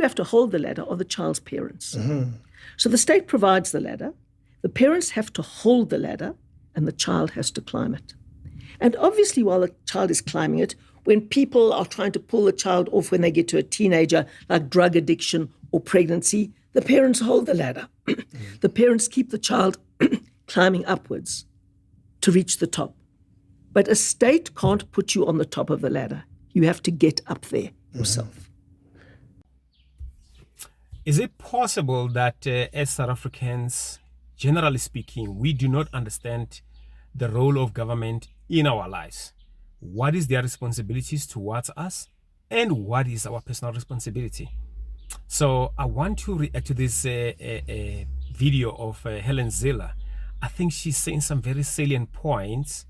who have to hold the ladder are the child's parents. So the state provides the ladder, the parents have to hold the ladder, and the child has to climb it. And obviously, while the child is climbing it, when people are trying to pull the child off when they get to a teenager, like drug addiction or pregnancy, the parents hold the ladder. The parents keep the child climbing upwards to reach the top. But a state can't put you on the top of the ladder. You have to get up there yourself. Is it possible that as South Africans, generally speaking, we do not understand the role of government in our lives? What is their responsibilities towards us, and what is our personal responsibility? So I want to react to this video of Helen Zille. I think she's saying some very salient points,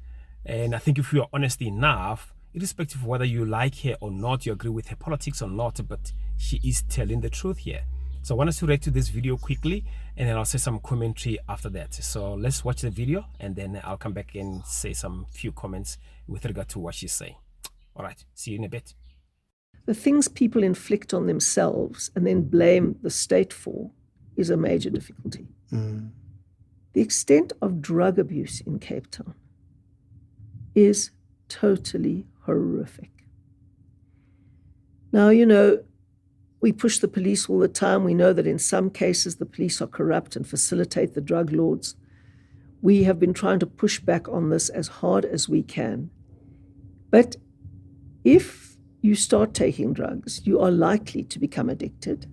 and I think if you are honest enough, irrespective of whether you like her or not, you agree with her politics or not, but she is telling the truth here. So I want us to react to this video quickly, and then I'll say some commentary after that. So let's watch the video, and then I'll come back and say some few comments with regard to what she's saying. All right, see you in a bit. The things people inflict on themselves and then blame the state for is a major difficulty. The extent of drug abuse in Cape Town is totally horrific. Now, you know, we push the police all the time. We know that in some cases the police are corrupt and facilitate the drug lords. We have been trying to push back on this as hard as we can. But if you start taking drugs, you are likely to become addicted.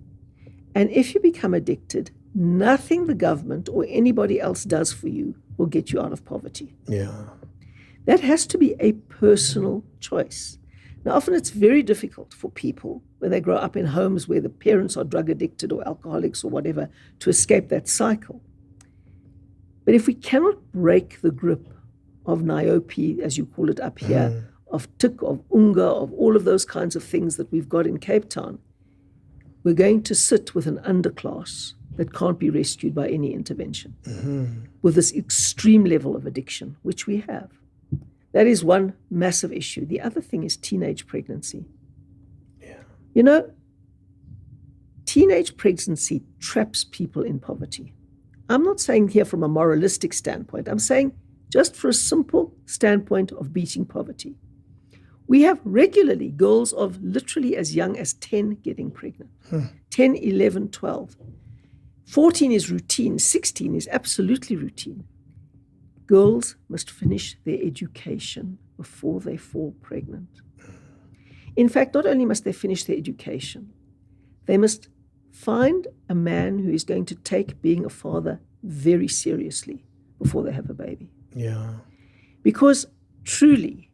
And if you become addicted, nothing the government or anybody else does for you will get you out of poverty. That has to be a personal choice. Now, often it's very difficult for people when they grow up in homes where the parents are drug addicted or alcoholics or whatever to escape that cycle. But if we cannot break the grip of niobe, as you call it up here, of tik, of unga, of all of those kinds of things that we've got in Cape Town, we're going to sit with an underclass that can't be rescued by any intervention, with this extreme level of addiction, which we have. That is one massive issue. The other thing is teenage pregnancy. You know, teenage pregnancy traps people in poverty. I'm not saying here from a moralistic standpoint. I'm saying just for a simple standpoint of beating poverty. We have regularly girls of literally as young as 10 getting pregnant. 10, 11, 12. 14 is routine. 16 is absolutely routine. Girls must finish their education before they fall pregnant. In fact, not only must they finish their education, they must find a man who is going to take being a father very seriously before they have a baby. Because truly,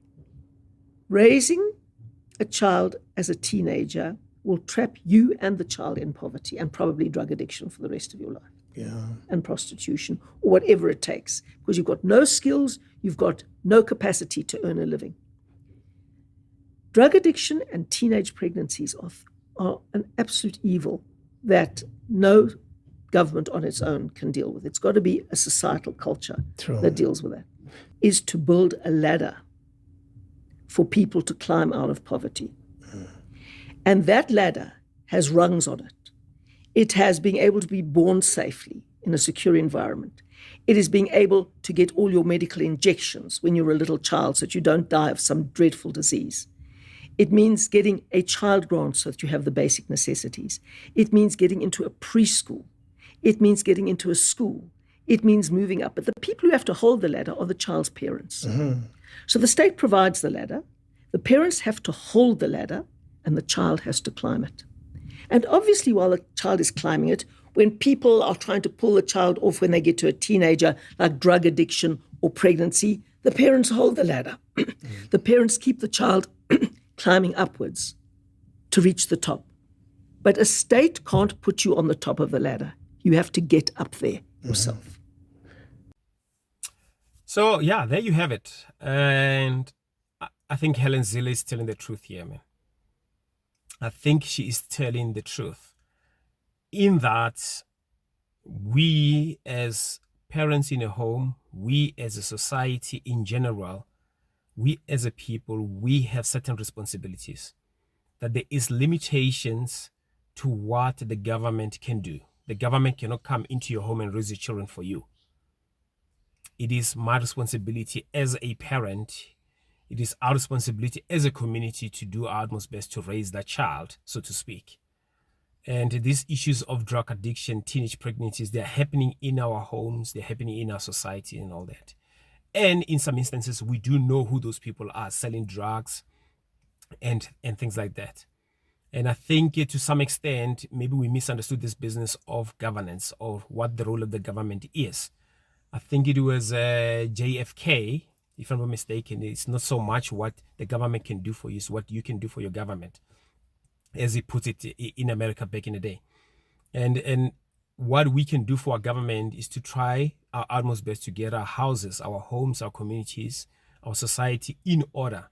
raising a child as a teenager will trap you and the child in poverty and probably drug addiction for the rest of your life. And prostitution, or whatever it takes, because you've got no skills, you've got no capacity to earn a living. Drug addiction and teenage pregnancies are an absolute evil that no government on its own can deal with. It's got to be a societal culture that deals with that. Is to build a ladder for people to climb out of poverty. And that ladder has rungs on it. It has being able to be born safely in a secure environment. It is being able to get all your medical injections when you're a little child so that you don't die of some dreadful disease. It means getting a child grant so that you have the basic necessities. It means getting into a preschool. It means getting into a school. It means moving up. But the people who have to hold the ladder are the child's parents. So the state provides the ladder. The parents have to hold the ladder, and the child has to climb it. And obviously, while the child is climbing it, when people are trying to pull the child off when they get to a teenager, like drug addiction or pregnancy, the parents hold the ladder. The parents keep the child climbing upwards to reach the top. But a state can't put you on the top of the ladder. You have to get up there yourself. So, yeah, there you have it. And I think Helen Zille is telling the truth here, man. I think she is telling the truth in that we as parents in a home, we as a society in general, we as a people, we have certain responsibilities, that there is limitations to what the government can do. The government cannot come into your home and raise your children for you. It is my responsibility as a parent, it is our responsibility as a community to do our utmost best to raise that child, so to speak. And these issues of drug addiction, teenage pregnancies, they're happening in our homes, they're happening in our society and all that. And in some instances, we do know who those people are selling drugs and things like that. And I think to some extent, maybe we misunderstood this business of governance, or what the role of the government is. I think it was JFK, if I'm not mistaken. It's not so much what the government can do for you, it's what you can do for your government, as he puts it in America back in the day. And what we can do for our government is to try our utmost best to get our houses, our homes, our communities, our society in order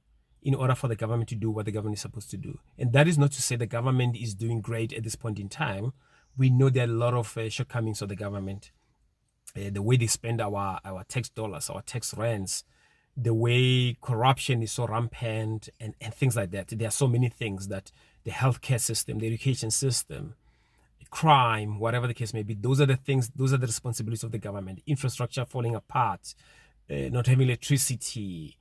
for the government to do what the government is supposed to do. And that is not to say the government is doing great at this point in time. We know there are a lot of shortcomings of the government. The way they spend our tax dollars, our tax rents, the way corruption is so rampant, and things like that. There are so many things that the healthcare system, the education system, crime, whatever the case may be, those are the things, those are the responsibilities of the government. Infrastructure falling apart, not having electricity,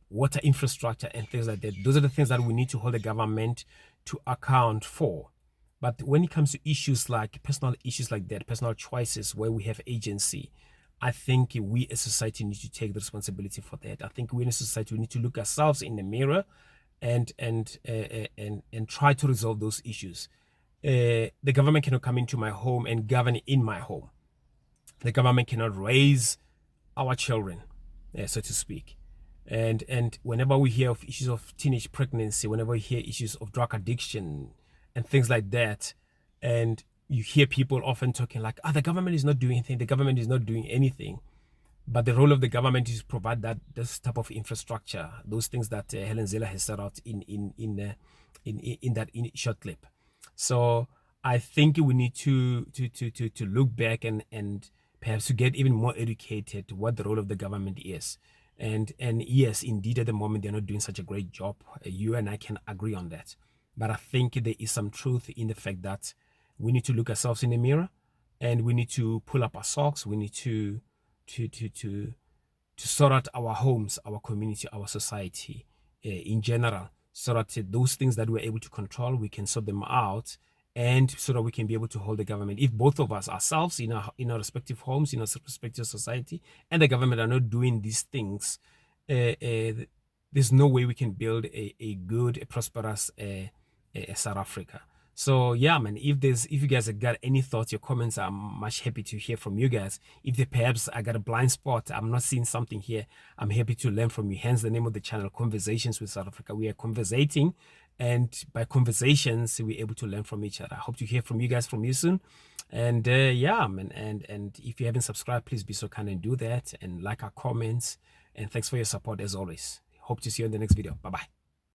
water infrastructure, and things like that. Those are the things that we need to hold the government to account for. But when it comes to issues like personal issues like that, personal choices where we have agency, I think we as society need to take the responsibility for that. I think we in a society, we need to look ourselves in the mirror and try to resolve those issues. The government cannot come into my home and govern in my home. The government cannot raise our children, so to speak. And whenever we hear of issues of teenage pregnancy, whenever we hear issues of drug addiction and things like that, and you hear people often talking like, the government is not doing anything, the government is not doing anything. But the role of the government is to provide this type of infrastructure, those things that Helen Zille has set out in that short clip. So I think we need to look back and perhaps to get even more educated what the role of the government is. And yes, indeed, at the moment, they're not doing such a great job. You and I can agree on that. But I think there is some truth in the fact that we need to look ourselves in the mirror, and we need to pull up our socks. We need to sort out our homes, our community, our society in general, so that those things that we're able to control, we can sort them out, and so that we can be able to hold the government. If both of us, ourselves in our respective homes, in our respective society, and the government are not doing these things, there's no way we can build a good, a prosperous South Africa. So yeah, man, if you guys have got any thoughts, your comments, I'm much happy to hear from you guys. If perhaps I got a blind spot, I'm not seeing something here, I'm happy to learn from you. Hence the name of the channel, Conversations with South Africa. We are conversating, and by conversations, we're able to learn from each other. I hope to hear from you guys from you soon. And yeah, man, and if you haven't subscribed, please be so kind and do that, and like our comments. And thanks for your support as always. Hope to see you in the next video. Bye-bye.